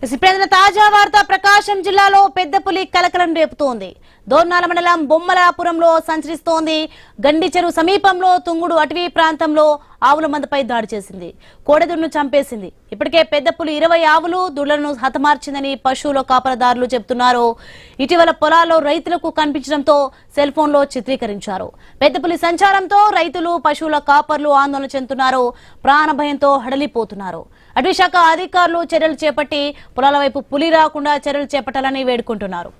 ఇప్పుడు తాజా వార్త ప్రకాశం జిల్లాలో పెద్ద పులి కలకలం రేపుతోంది. దోర్నాల మండలం బొమ్మలాపురంలో సంచరిస్తోంది. గండి చెరువు సమీపంలో తుంగుడు అటవీ ప్రాంతంలో ఆవుల మందపై దాడి చేసింది. కోడెదూరును చంపేసింది. ఇప్పటికే పెద్ద పులి 20 ఆవులు దుళ్లను హతమార్చిందని పశువుల కాపలదారులు చెబుతున్నారు. ఇటీవల పొలాల్లో రైతులకు కనిపించడంతో సెల్ ఫోన్ లో చిత్రీకరించారు. పెద్ద పులి సంచారంతో రైతులు పశువుల కాపర్లు ఆందోళన చెందుతున్నారు. ప్రాణ భయంతో హడలిపోతున్నారు. అటవీ శాఖ అధికారులు చర్యలు చేపట్టి పొలాల వైపు పులి రాకుండా చర్యలు చేపట్టాలని వేడుకుంటున్నారు.